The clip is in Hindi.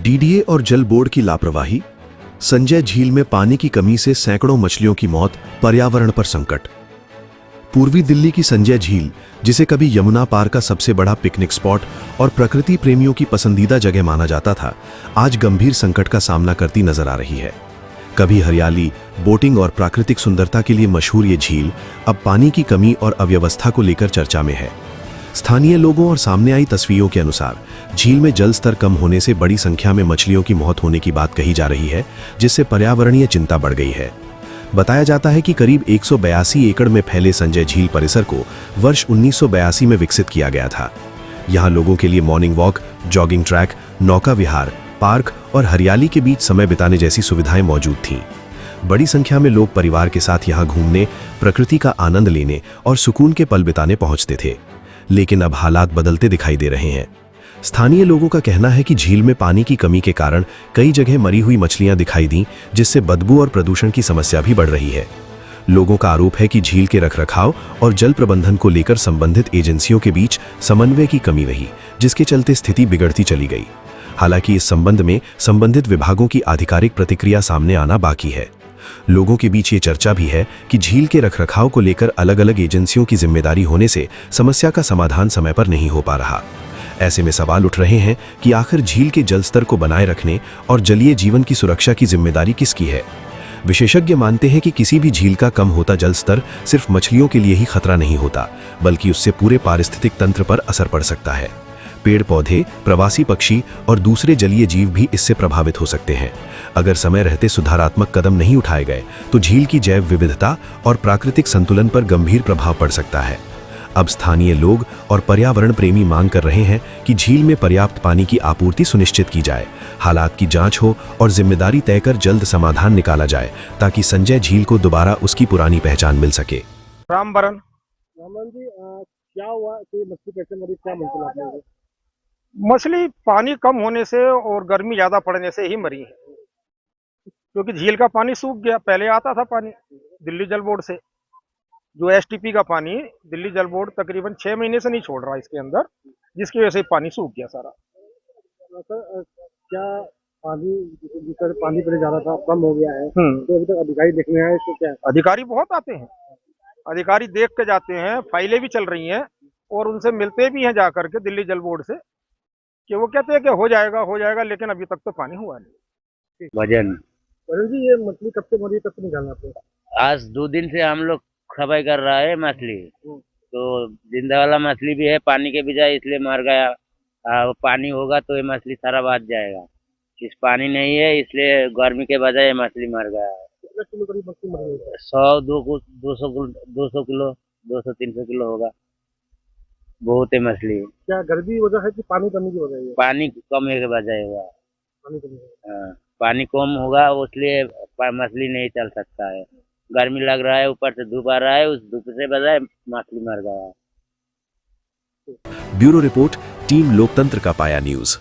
डीडीए और जल बोर्ड की लापरवाही, संजय झील में पानी की कमी से सैकड़ों मछलियों की मौत, पर्यावरण पर संकट। पूर्वी दिल्ली की संजय झील, जिसे कभी यमुना पार का सबसे बड़ा पिकनिक स्पॉट और प्रकृति प्रेमियों की पसंदीदा जगह माना जाता था, आज गंभीर संकट का सामना करती नजर आ रही है। कभी हरियाली, बोटिंग और प्राकृतिक सुंदरता के लिए मशहूर ये झील अब पानी की कमी और अव्यवस्था को लेकर चर्चा में है। स्थानीय लोगों और सामने आई तस्वीरों के अनुसार झील में जल स्तर कम होने से बड़ी संख्या में मछलियों की मौत होने की बात कही जा रही है, जिससे पर्यावरणीय चिंता बढ़ गई है। बताया जाता है कि करीब 182 एकड़ में फैले संजय झील परिसर को वर्ष 1982 में विकसित किया गया था। यहाँ लोगों के लिए मॉर्निंग वॉक, जॉगिंग ट्रैक, नौका विहार, पार्क और हरियाली के बीच समय बिताने जैसी सुविधाएं मौजूद थीं। बड़ी संख्या में लोग परिवार के साथ यहाँ घूमने, प्रकृति का आनंद लेने और सुकून के पल बिताने पहुंचते थे। लेकिन अब हालात बदलते दिखाई दे रहे हैं। स्थानीय लोगों का कहना है कि झील में पानी की कमी के कारण कई जगह मरी हुई मछलियां दिखाई दी, जिससे बदबू और प्रदूषण की समस्या भी बढ़ रही है। लोगों का आरोप है कि झील के रखरखाव और जल प्रबंधन को लेकर संबंधित एजेंसियों के बीच समन्वय की कमी रही, जिसके चलते स्थिति बिगड़ती चली गई। हालांकि इस संबंध में संबंधित विभागों की आधिकारिक प्रतिक्रिया सामने आना बाकी है। लोगों के बीच ये चर्चा भी है कि झील के रखरखाव को लेकर अलग अलग एजेंसियों की जिम्मेदारी होने से समस्या का समाधान समय पर नहीं हो पा रहा। ऐसे में सवाल उठ रहे हैं कि आखिर झील के जल स्तर को बनाए रखने और जलीय जीवन की सुरक्षा की जिम्मेदारी किसकी है। विशेषज्ञ मानते हैं कि किसी भी झील का कम होता जल स्तर सिर्फ मछलियों के लिए ही खतरा नहीं होता, बल्कि उससे पूरे पारिस्थितिक तंत्र पर असर पड़ सकता है। पेड़ पौधे, प्रवासी पक्षी और दूसरे जलीय जीव भी इससे प्रभावित हो सकते हैं। अगर समय रहते सुधारात्मक कदम नहीं उठाए गए तो झील की जैव विविधता और प्राकृतिक संतुलन पर गंभीर प्रभाव पड़ सकता है। अब स्थानीय लोग और पर्यावरण प्रेमी मांग कर रहे हैं कि झील में पर्याप्त पानी की आपूर्ति सुनिश्चित की जाए, हालात की जांच हो और जिम्मेदारी तय कर जल्द समाधान निकाला जाए, ताकि संजय झील को दोबारा उसकी पुरानी पहचान मिल सके। रामबरन जी, क्या हुआ कि मछली कैसे मरी, क्या मुश्किल आ गई? मछली पानी कम होने से और गर्मी ज्यादा पड़ने से ही मरी है, क्योंकि झील का पानी सूख गया। पहले आता था पानी दिल्ली जल बोर्ड से, जो एसटीपी का पानी दिल्ली जल बोर्ड तकरीबन 6 महीने से नहीं छोड़ रहा इसके अंदर, जिसकी वजह से पानी सूख गया सारा। सर, क्या पानी जिस पानी पहले ज्यादा था कम हो गया है, तो अभी तक अधिकारी देखने आए तो क्या? अधिकारी बहुत आते हैं, अधिकारी देख के जाते हैं, फाइलें भी चल रही हैं और उनसे मिलते भी हैं जाकर के दिल्ली जल बोर्ड से, कि वो कहते हैं कि हो जाएगा, लेकिन अभी तक तो पानी हुआ नहीं। वजन जी, ये मछली कब से मरी, कब से निकालना आपको? आज 2 दिन से हम लोग खबाई कर रहा है मछली, तो जिंदा वाला मछली भी है पानी के बजाय, इसलिए मर गया। पानी होगा तो ये मछली सारा बात जाएगा। इस पानी नहीं है इसलिए गर्मी के बजाय ये मछली मर गया है। कितना किलो करीब मछली मर गई है? 200 किलो 200-300 किलो होगा। बहुत है मछली। क्या गर्मी की वजह है कि पानी कमी की वजह है? पानी कम के बजाय हुआ। पानी कमी की वजह। हाँ, पानी कम होगा इसलिए मछली नहीं चल सकता है। गर्मी लग रहा है, ऊपर से धूप आ रहा है, उस धूप से बजाय मछली मर गया है। ब्यूरो रिपोर्ट, टीम लोकतंत्र का पाया न्यूज।